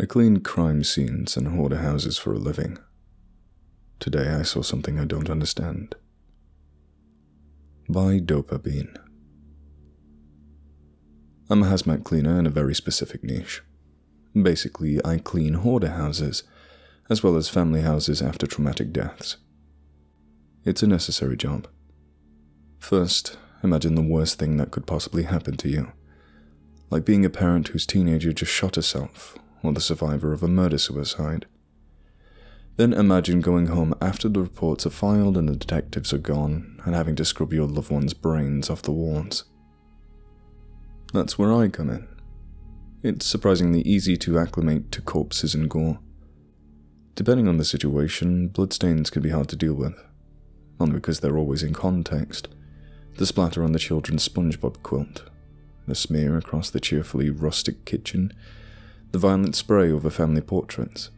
I clean crime scenes and hoarder houses for a living. Today I saw something I don't understand. By Dopabeane. I'm a hazmat cleaner in a very specific niche. Basically, I clean hoarder houses, as well as family houses after traumatic deaths. It's a necessary job. First, imagine the worst thing that could possibly happen to you, like being a parent whose teenager just shot herself, or the survivor of a murder-suicide. Then imagine going home after the reports are filed and the detectives are gone, and having to scrub your loved one's brains off the walls. That's where I come in. It's surprisingly easy to acclimate to corpses and gore. Depending on the situation, bloodstains can be hard to deal with, only because they're always in context. The splatter on the children's SpongeBob quilt, the smear across the cheerfully rustic kitchen, the violent spray over family portraits.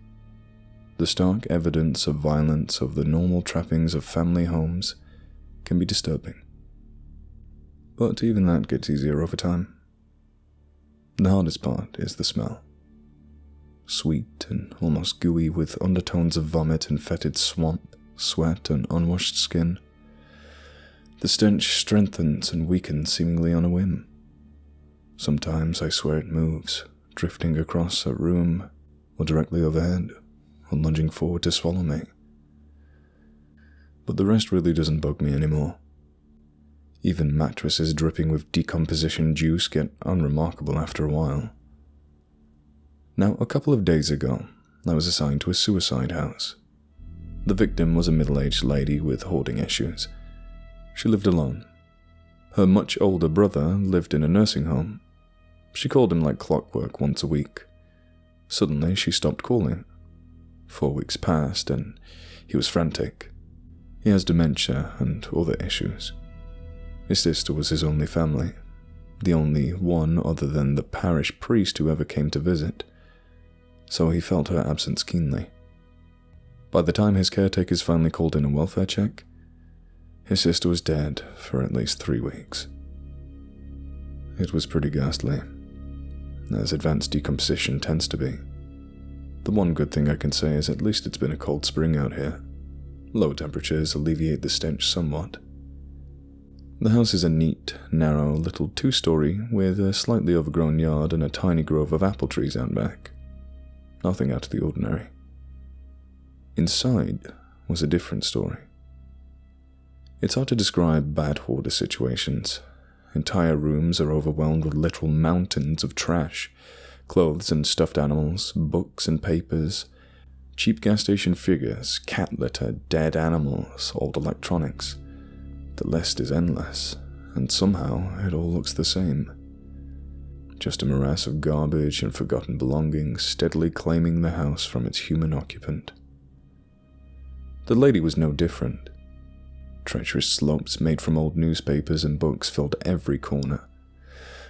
The stark evidence of violence of the normal trappings of family homes can be disturbing. But even that gets easier over time. The hardest part is the smell. Sweet and almost gooey with undertones of vomit and fetid swamp, sweat and unwashed skin. The stench strengthens and weakens seemingly on a whim. Sometimes I swear it moves, drifting across a room or directly overhead, or lunging forward to swallow me. But the rest really doesn't bug me anymore. Even mattresses dripping with decomposition juice get unremarkable after a while. Now, a couple of days ago, I was assigned to a suicide house. The victim was a middle-aged lady with hoarding issues. She lived alone. Her much older brother lived in a nursing home. She called him like clockwork once a week. Suddenly, she stopped calling. 4 weeks passed, and he was frantic. He has dementia and other issues. His sister was his only family, the only one other than the parish priest who ever came to visit, so he felt her absence keenly. By the time his caretakers finally called in a welfare check, his sister was dead for at least 3 weeks. It was pretty ghastly, as advanced decomposition tends to be. The one good thing I can say is at least it's been a cold spring out here. Low temperatures alleviate the stench somewhat. The house is a neat, narrow little 2-story with a slightly overgrown yard and a tiny grove of apple trees out back. Nothing out of the ordinary. Inside was a different story. It's hard to describe bad hoarder situations. Entire rooms are overwhelmed with literal mountains of trash, clothes and stuffed animals, books and papers, cheap gas station figures, cat litter, dead animals, old electronics. The list is endless, and somehow it all looks the same. Just a morass of garbage and forgotten belongings steadily claiming the house from its human occupant. The lady was no different. Treacherous slopes made from old newspapers and books filled every corner.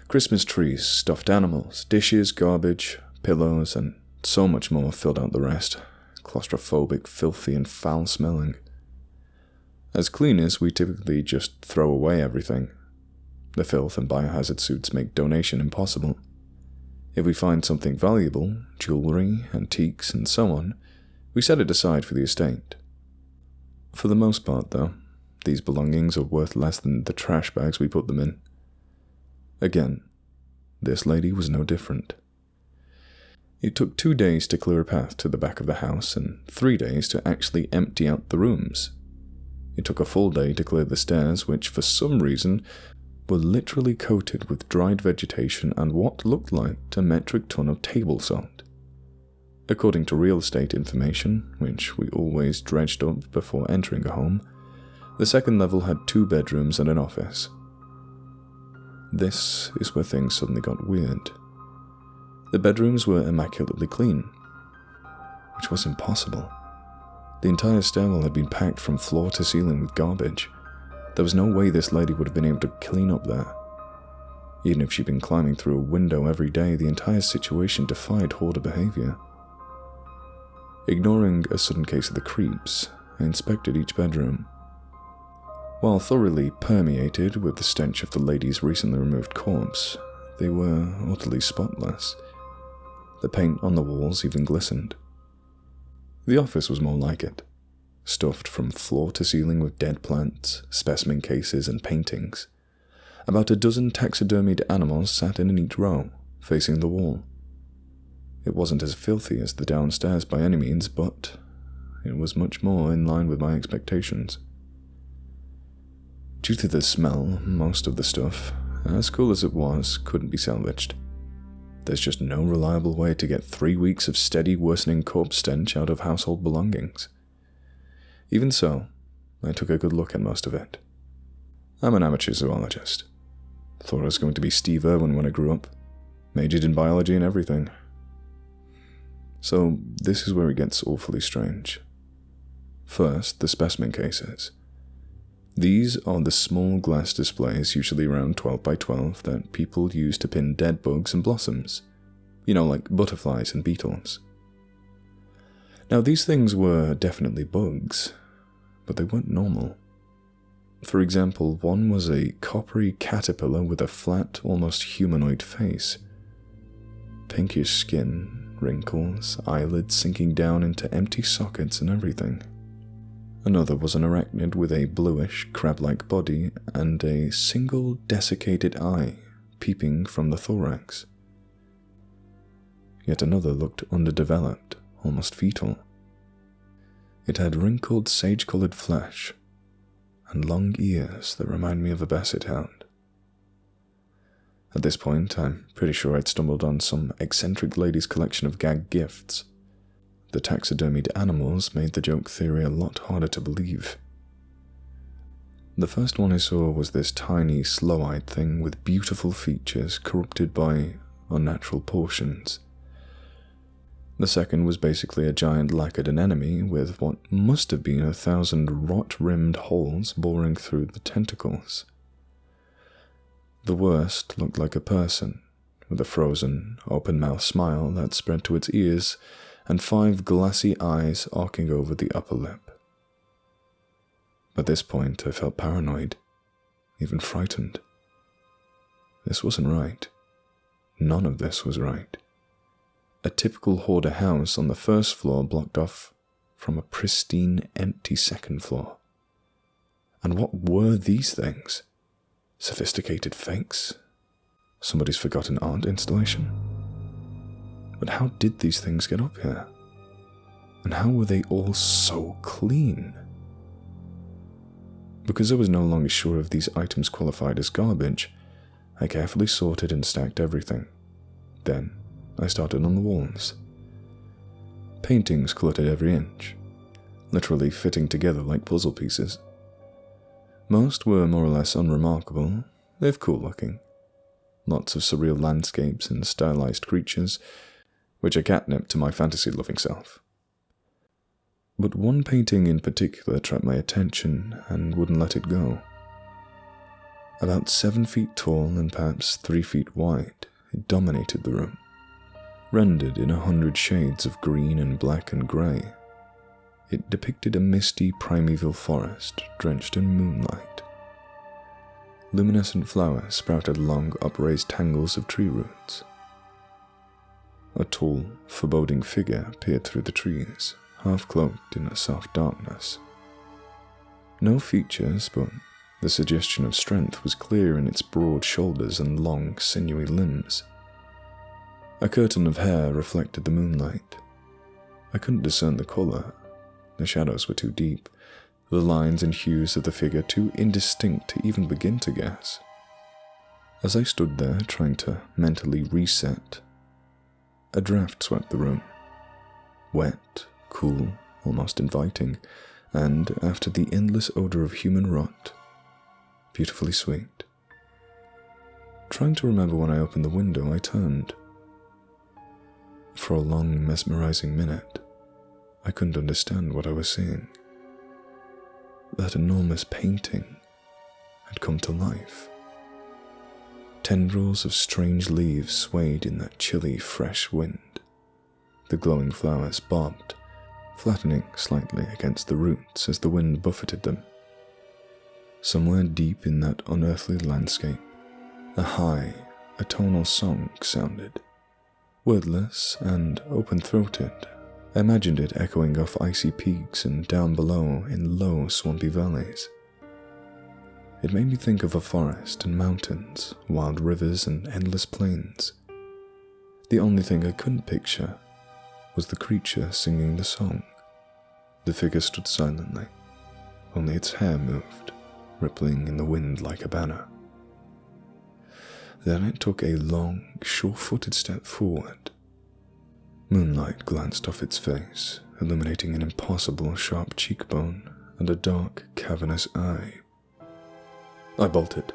Christmas trees, stuffed animals, dishes, garbage, pillows, and so much more filled out the rest. Claustrophobic, filthy, and foul-smelling. As cleaners, we typically just throw away everything. The filth and biohazard suits make donation impossible. If we find something valuable, jewelry, antiques, and so on, we set it aside for the estate. For the most part, though, these belongings are worth less than the trash bags we put them in. Again, this lady was no different. It took 2 days to clear a path to the back of the house and 3 days to actually empty out the rooms. It took a full day to clear the stairs, which for some reason were literally coated with dried vegetation and what looked like a metric ton of table salt. According to real estate information, which we always dredged up before entering a home, the second level had 2 bedrooms and an office. This is where things suddenly got weird. The bedrooms were immaculately clean, which was impossible. The entire stairwell had been packed from floor to ceiling with garbage. There was no way this lady would have been able to clean up there. Even if she'd been climbing through a window every day, the entire situation defied hoarder behavior. Ignoring a sudden case of the creeps, I inspected each bedroom. While thoroughly permeated with the stench of the lady's recently removed corpse, they were utterly spotless. The paint on the walls even glistened. The office was more like it, stuffed from floor to ceiling with dead plants, specimen cases, and paintings. About a dozen taxidermied animals sat in a neat row, facing the wall. It wasn't as filthy as the downstairs by any means, but it was much more in line with my expectations. Due to the smell, most of the stuff, as cool as it was, couldn't be salvaged. There's just no reliable way to get 3 weeks of steady worsening corpse stench out of household belongings. Even so, I took a good look at most of it. I'm an amateur zoologist. Thought I was going to be Steve Irwin when I grew up. Majored in biology and everything. So this is where it gets awfully strange. First, the specimen cases. These are the small glass displays, usually around 12 by 12, that people use to pin dead bugs and blossoms. You know, like butterflies and beetles. Now, these things were definitely bugs, but they weren't normal. For example, one was a coppery caterpillar with a flat, almost humanoid face. Pinkish skin, wrinkles, eyelids sinking down into empty sockets and everything. Another was an arachnid with a bluish, crab-like body and a single desiccated eye peeping from the thorax. Yet another looked underdeveloped, almost fetal. It had wrinkled, sage-colored flesh and long ears that remind me of a basset hound. At this point, I'm pretty sure I'd stumbled on some eccentric lady's collection of gag gifts. The taxidermied animals made the joke theory a lot harder to believe. The first one I saw was this tiny, slow-eyed thing with beautiful features corrupted by unnatural portions. The second was basically a giant lacquered anemone with what must have been 1,000 rot-rimmed holes boring through the tentacles. The worst looked like a person, with a frozen, open-mouthed smile that spread to its ears and 5 glassy eyes arcing over the upper lip. At this point, I felt paranoid, even frightened. This wasn't right. None of this was right. A typical hoarder house on the first floor blocked off from a pristine, empty second floor. And what were these things? Sophisticated fakes? Somebody's forgotten art installation? But how did these things get up here? And how were they all so clean? Because I was no longer sure if these items qualified as garbage, I carefully sorted and stacked everything. Then, I started on the walls. Paintings cluttered every inch, literally fitting together like puzzle pieces. Most were more or less unremarkable, they're cool looking. Lots of surreal landscapes and stylized creatures, which are catnip to my fantasy-loving self. But one painting in particular trapped my attention and wouldn't let it go. About 7 feet tall and perhaps 3 feet wide, it dominated the room. Rendered in 100 shades of green and black and grey, it depicted a misty primeval forest drenched in moonlight. Luminescent flowers sprouted along upraised tangles of tree roots. A tall, foreboding figure peered through the trees, half cloaked in a soft darkness. No features, but the suggestion of strength was clear in its broad shoulders and long, sinewy limbs. A curtain of hair reflected the moonlight. I couldn't discern the colour. The shadows were too deep, the lines and hues of the figure too indistinct to even begin to guess. As I stood there trying to mentally reset, a draft swept the room. Wet, cool, almost inviting, and, after the endless odour of human rot, beautifully sweet. Trying to remember when I opened the window, I turned. For a long, mesmerizing minute, I couldn't understand what I was seeing. That enormous painting had come to life. Tendrils of strange leaves swayed in that chilly, fresh wind. The glowing flowers bobbed, flattening slightly against the roots as the wind buffeted them. Somewhere deep in that unearthly landscape, a high, atonal song sounded, Wordless and open-throated, I imagined it echoing off icy peaks and down below in low, swampy valleys. It made me think of a forest and mountains, wild rivers and endless plains. The only thing I couldn't picture was the creature singing the song. The figure stood silently, only its hair moved, rippling in the wind like a banner. Then it took a long, sure-footed step forward. Moonlight glanced off its face, illuminating an impossible sharp cheekbone and a dark, cavernous eye. I bolted.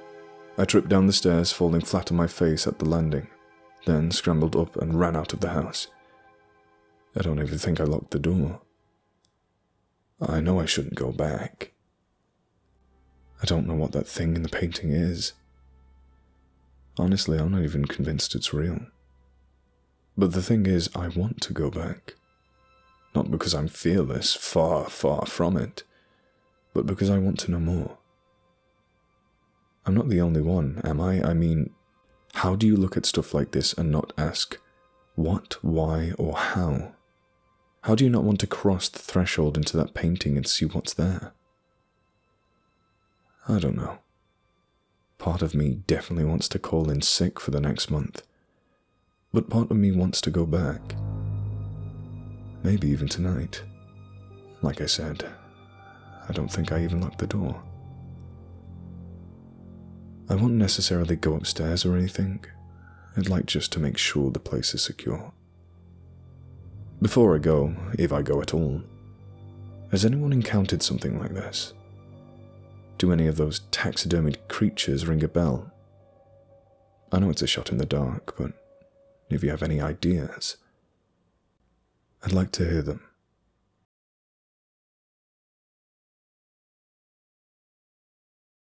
I tripped down the stairs, falling flat on my face at the landing, then scrambled up and ran out of the house. I don't even think I locked the door. I know I shouldn't go back. I don't know what that thing in the painting is. Honestly, I'm not even convinced it's real. But the thing is, I want to go back. Not because I'm fearless, far, far from it, but because I want to know more. I'm not the only one, am I? I mean, how do you look at stuff like this and not ask what, why, or how? How do you not want to cross the threshold into that painting and see what's there? I don't know. Part of me definitely wants to call in sick for the next month, but part of me wants to go back. Maybe even tonight. Like I said, I don't think I even locked the door. I won't necessarily go upstairs or anything. I'd like just to make sure the place is secure. Before I go, if I go at all, has anyone encountered something like this? Do any of those taxidermied creatures ring a bell? I know it's a shot in the dark, but if you have any ideas, I'd like to hear them.